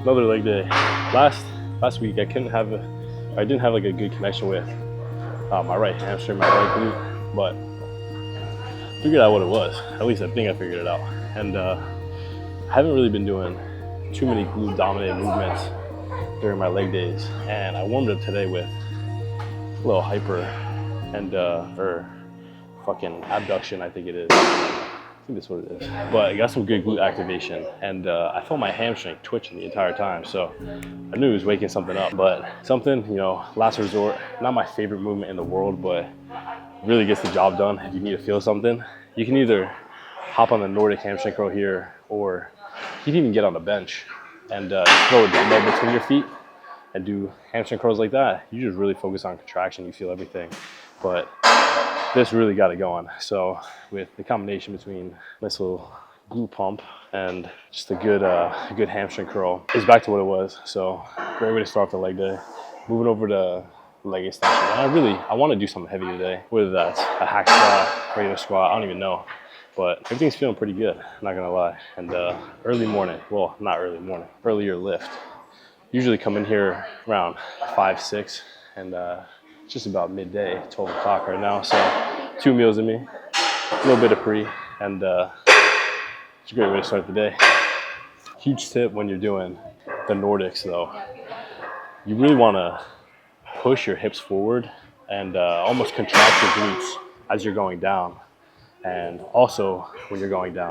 Another leg day. Last week I didn't have like a good connection with my right hamstring, my right glute, but figured out what it was. At least I think I figured it out. And I haven't really been doing too many glute dominated movements during my leg days. And I warmed up today with a little hyper and or fucking abduction, I think it is. I think that's what it is. But I got some good glute activation, and I felt my hamstring twitching the entire time. So I knew it was waking something up. But something, you know, last resort, not my favorite movement in the world, but really gets the job done. If you need to feel something, you can either hop on the Nordic hamstring curl here, or you can even get on the bench and throw a dumbbell between your feet and do hamstring curls like that. You just really focus on contraction, you feel everything. But this really got it going. So with the combination between this little glute pump and just a good hamstring curl, it's back to what it was. So great way to start off the leg day. Moving over to leg extension. And I want to do something heavy today, whether that's a hack squat, regular squat, I don't even know. But everything's feeling pretty good, not gonna lie. And early morning, well, not early morning, earlier lift. Usually come in here around 5, 6, and it's just about midday, 12 o'clock right now. So 2 meals in me, a little bit of pre, and it's a great way to start the day. Huge tip when you're doing the Nordics though, you really wanna push your hips forward and almost contract your glutes as you're going down. And also when you're going down,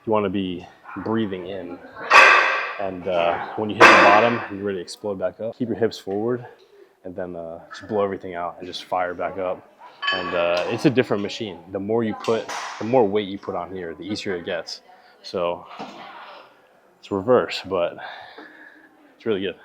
you wanna be breathing in. And when you hit the bottom, you're ready to explode back up. Keep your hips forward and then just blow everything out and just fire back up. And it's a different machine. The more weight you put on here, the easier it gets. So it's reverse, but it's really good.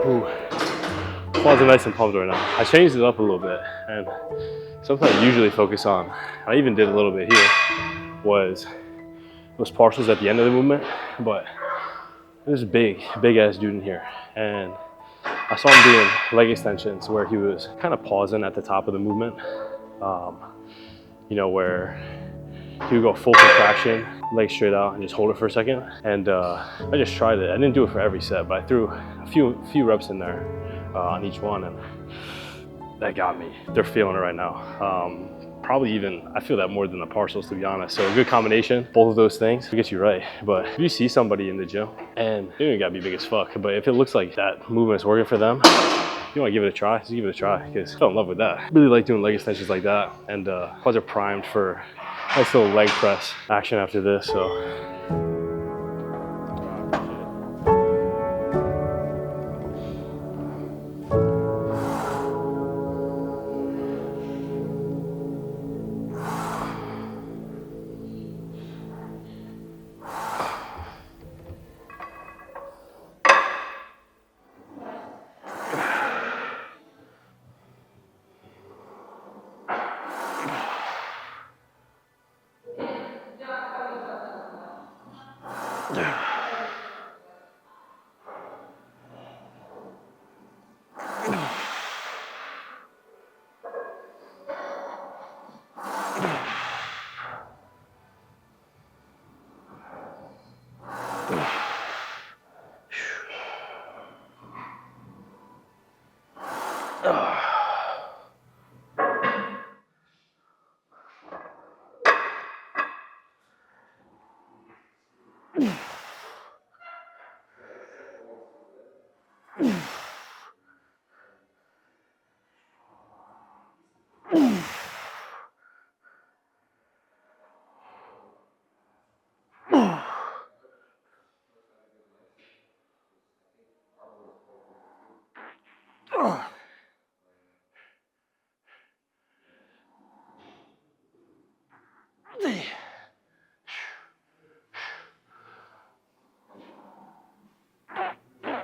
Ooh. Quads are nice and pumped right now. I changed it up a little bit, and something I usually focus on, I even did a little bit here, was those partials at the end of the movement, but there's a big ass dude in here, and I saw him doing leg extensions where he was kind of pausing at the top of the movement, you know, where he would go full contraction, legs straight out, and just hold it for a second. And I just tried it. I didn't do it for every set, but I threw a few reps in there on each one, and that got me. They're feeling it right now. Probably even, I feel that more than the partials, to be honest. So a good combination, both of those things, will get you right. But if you see somebody in the gym, and they don't gotta be big as fuck, but if it looks like that movement is working for them, you want to give it a try, just give it a try, because I fell in love with that. I really like doing leg extensions like that, and quads are primed for a nice little leg press action after this, so.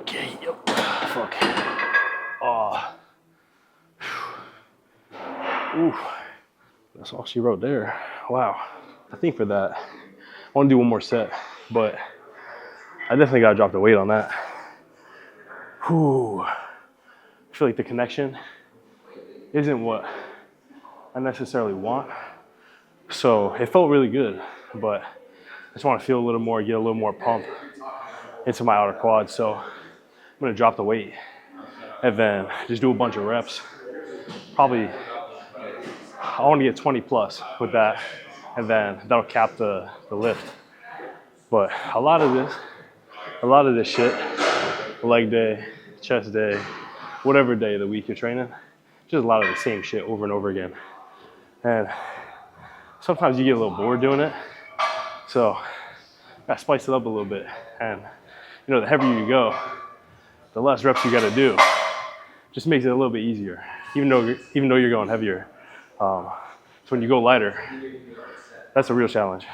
Okay, yep. Fuck. Oh. Ooh. That's all she wrote there. Wow. I think for that, I want to do one more set, but I definitely got to drop the weight on that. Whew. I feel like the connection isn't what I necessarily want. So it felt really good, but I just want to feel a little more, get a little more pump into my outer quad. So I'm gonna drop the weight and then just do a bunch of reps. Probably, I want to get 20 plus with that, and then that'll cap the lift. But a lot of this shit, leg day, chest day, whatever day of the week you're training, just a lot of the same shit over and over again. And sometimes you get a little bored doing it. So gotta spice it up a little bit. And you know, the heavier you go, the less reps you gotta do. Just makes it a little bit easier, even though you're going heavier. So when you go lighter, that's a real challenge.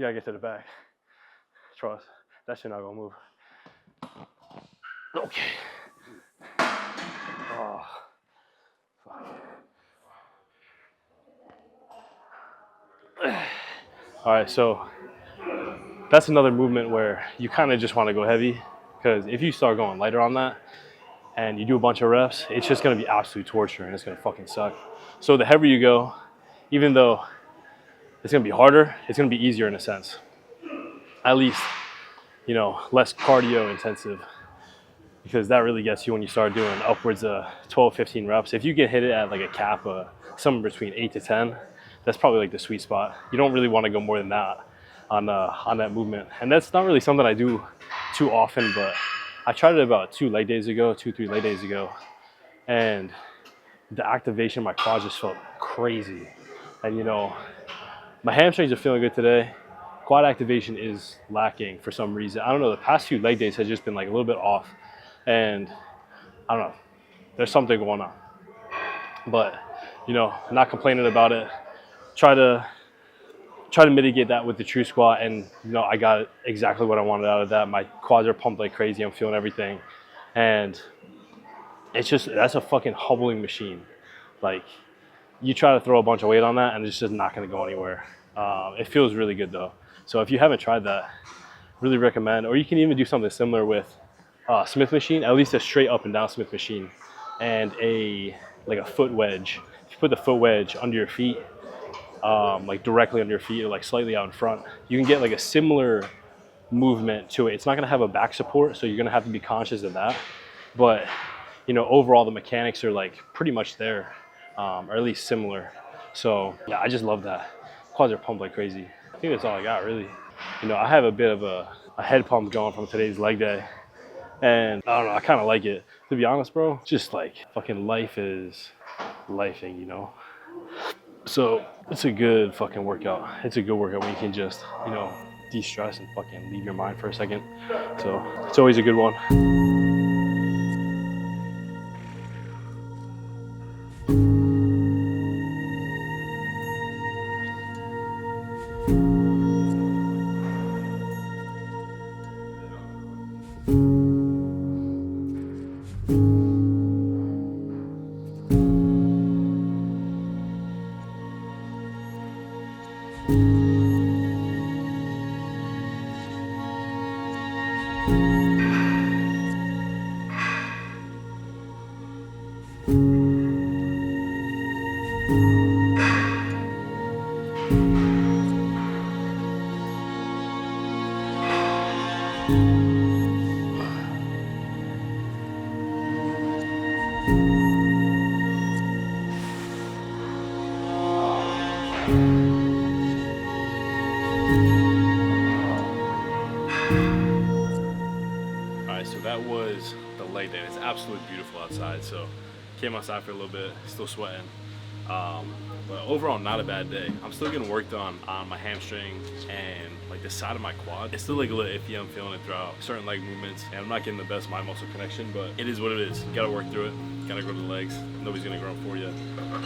You gotta get to the back. Trust. That shit not gonna move. Okay. Oh, fuck. All right, so that's another movement where you kind of just want to go heavy, because if you start going lighter on that and you do a bunch of reps, it's just gonna be absolute torture and it's gonna fucking suck. So the heavier you go, even though it's gonna be harder, it's gonna be easier in a sense. At least, you know, less cardio intensive, because that really gets you when you start doing upwards of 12, 15 reps. If you can hit it at like a cap of somewhere between 8 to 10, that's probably like the sweet spot. You don't really want to go more than that on that movement. And that's not really something I do too often, but I tried it about 3 leg days ago, and the activation of my quads just felt crazy. And you know, my hamstrings are feeling good today. Quad activation is lacking for some reason. I don't know, the past few leg days has just been like a little bit off, and I don't know, there's something going on. But you know, not complaining about it. Try to mitigate that with the true squat, and you know, I got exactly what I wanted out of that. My quads are pumped like crazy. I'm feeling everything, and it's just, that's a fucking humbling machine. Like, you try to throw a bunch of weight on that and it's just not going to go anywhere. It feels really good though. So if you haven't tried that, really recommend. Or you can even do something similar with Smith machine, at least a straight up and down Smith machine, and like a foot wedge. If you put the foot wedge under your feet, like directly under your feet or like slightly out in front, you can get like a similar movement to it. It's not going to have a back support, so you're going to have to be conscious of that. But you know, overall the mechanics are like pretty much there, or at least similar. So yeah, I just love that. Quads are pumped like crazy. I think that's all I got really. You know, I have a bit of a head pump going from today's leg day, and I don't know, I kind of like it. To be honest, bro, just like fucking life is lifing, you know? So it's a good fucking workout. It's a good workout when you can just, you know, de-stress and fucking leave your mind for a second. So it's always a good one. So that was the leg day. It's absolutely beautiful outside. So came outside for a little bit, still sweating. But overall, not a bad day. I'm still getting worked on my hamstring and like the side of my quad. It's still like a little iffy. I'm feeling it throughout certain leg movements, and I'm not getting the best mind muscle connection, but it is what it is. You gotta work through it. You gotta grow the legs. Nobody's gonna grow them for you.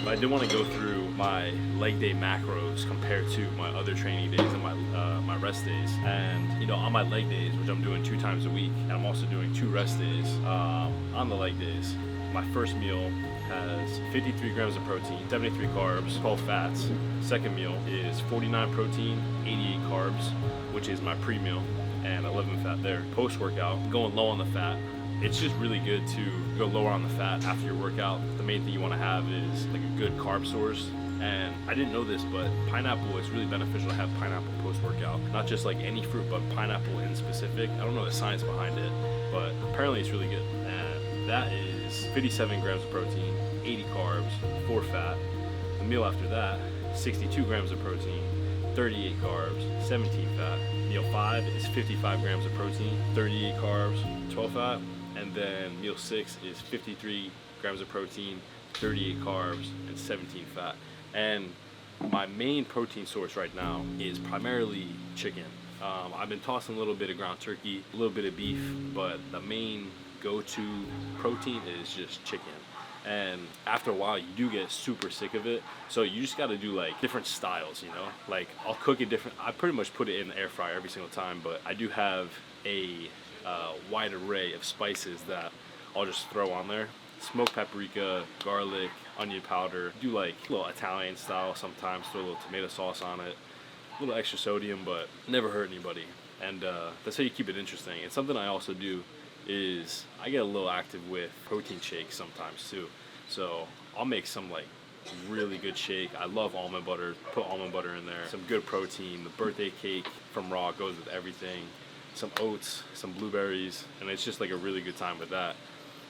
But I did want to go through my leg day macros compared to my other training days and my rest days. And you know, on my leg days, which I'm doing 2 times a week, and I'm also doing 2 rest days on the leg days. My first meal has 53 grams of protein, 73 carbs, 12 fats. Second meal is 49 protein, 88 carbs, which is my pre-meal, and 11 fat there. Post-workout, going low on the fat. It's just really good to go lower on the fat after your workout. The main thing you want to have is like a good carb source. And I didn't know this, but pineapple is really beneficial to have pineapple post-workout. Not just like any fruit, but pineapple in specific. I don't know the science behind it, but apparently it's really good. And that is 57 grams of protein, 80 carbs, 4 fat. The meal after that, 62 grams of protein, 38 carbs, 17 fat. Meal 5 is 55 grams of protein, 38 carbs, 12 fat. And then meal 6 is 53 grams of protein, 38 carbs, and 17 fat. And my main protein source right now is primarily chicken. I've been tossing a little bit of ground turkey, a little bit of beef, but the main go-to protein is just chicken. And after a while, you do get super sick of it. So you just got to do like different styles, you know? Like I'll cook it different. I pretty much put it in the air fryer every single time, but I do have a wide array of spices that I'll just throw on there. Smoked paprika, garlic, onion powder. Do like a little Italian style sometimes, throw a little tomato sauce on it. A little extra sodium, but never hurt anybody. And that's how you keep it interesting. And something I also do is I get a little active with protein shakes sometimes too. So I'll make some like really good shake. I love almond butter. Put almond butter in there. Some good protein. The birthday cake from Raw goes with everything. Some oats, some blueberries, and it's just like a really good time with that.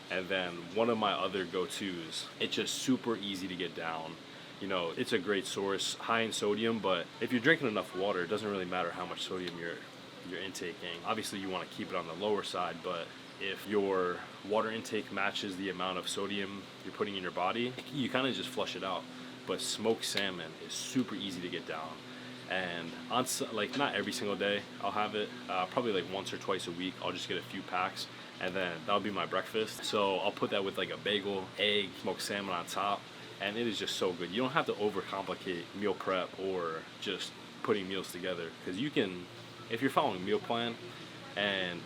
And then one of my other go-tos, it's just super easy to get down. You know, it's a great source, high in sodium, but if you're drinking enough water, it doesn't really matter how much sodium you're intaking. Obviously, you want to keep it on the lower side, but if your water intake matches the amount of sodium you're putting in your body, you kind of just flush it out. But smoked salmon is super easy to get down. And on like not every single day I'll have it, probably like once or twice a week I'll just get a few packs, and then that'll be my breakfast. So I'll put that with like a bagel, egg, smoked salmon on top, and it is just so good. You don't have to overcomplicate meal prep or just putting meals together, because you can, if you're following a meal plan and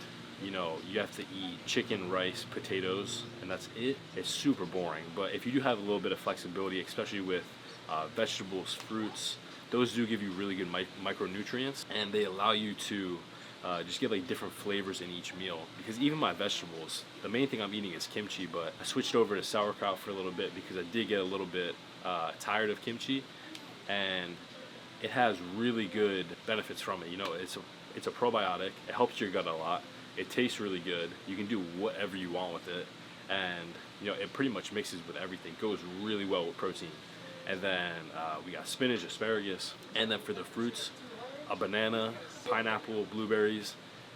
you know you have to eat chicken, rice, potatoes, and that's it, it's super boring. But if you do have a little bit of flexibility, especially with vegetables, fruits, those do give you really good micronutrients, and they allow you to just get like different flavors in each meal. Because even my vegetables, the main thing I'm eating is kimchi, but I switched over to sauerkraut for a little bit because I did get a little bit tired of kimchi, and it has really good benefits from it. You know, it's a probiotic. It helps your gut a lot. It tastes really good. You can do whatever you want with it, and you know it pretty much mixes with everything. Goes really well with protein. And then we got spinach, asparagus, and then for the fruits, a banana, pineapple, blueberries,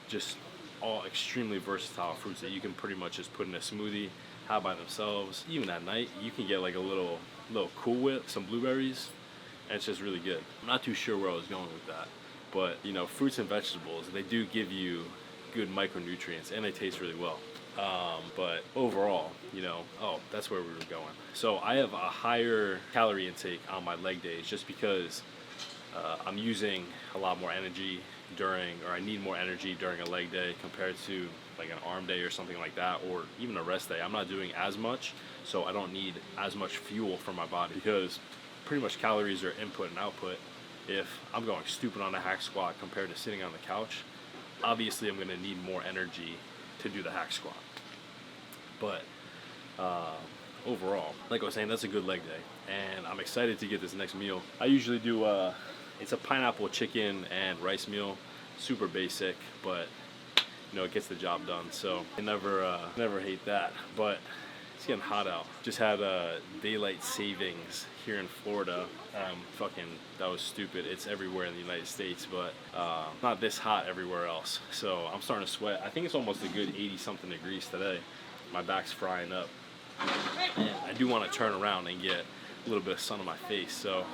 just all extremely versatile fruits that you can pretty much just put in a smoothie, have by themselves. Even at night, you can get like a little Cool Whip, some blueberries, and it's just really good. I'm not too sure where I was going with that, but you know, fruits and vegetables, they do give you good micronutrients, and they taste really well. But overall, you know, that's where we were going. So I have a higher calorie intake on my leg days just because I'm using a lot more energy I need more energy during a leg day compared to like an arm day or something like that, or even a rest day. I'm not doing as much, so I don't need as much fuel for my body, because pretty much calories are input and output. If I'm going stupid on a hack squat compared to sitting on the couch, obviously I'm going to need more energy to do the hack squat. But overall, like I was saying, that's a good leg day, and I'm excited to get this next meal. I usually do it's a pineapple chicken and rice meal, super basic, but you know it gets the job done. So I never hate that. But it's getting hot out. Just had daylight savings here in Florida. That was stupid. It's everywhere in the United States, but not this hot everywhere else. So I'm starting to sweat. I think it's almost a good 80-something degrees today. My back's frying up. And I do want to turn around and get a little bit of sun on my face. So,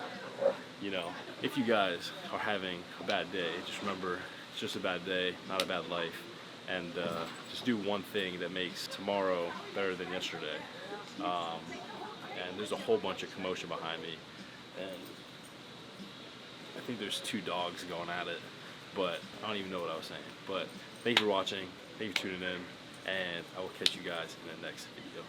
you know, if you guys are having a bad day, just remember, it's just a bad day, not a bad life. And just do one thing that makes tomorrow better than yesterday. And there's a whole bunch of commotion behind me, and I think there's 2 dogs going at it, but I don't even know what I was saying. But thank you for watching, thank you for tuning in, and I will catch you guys in the next video.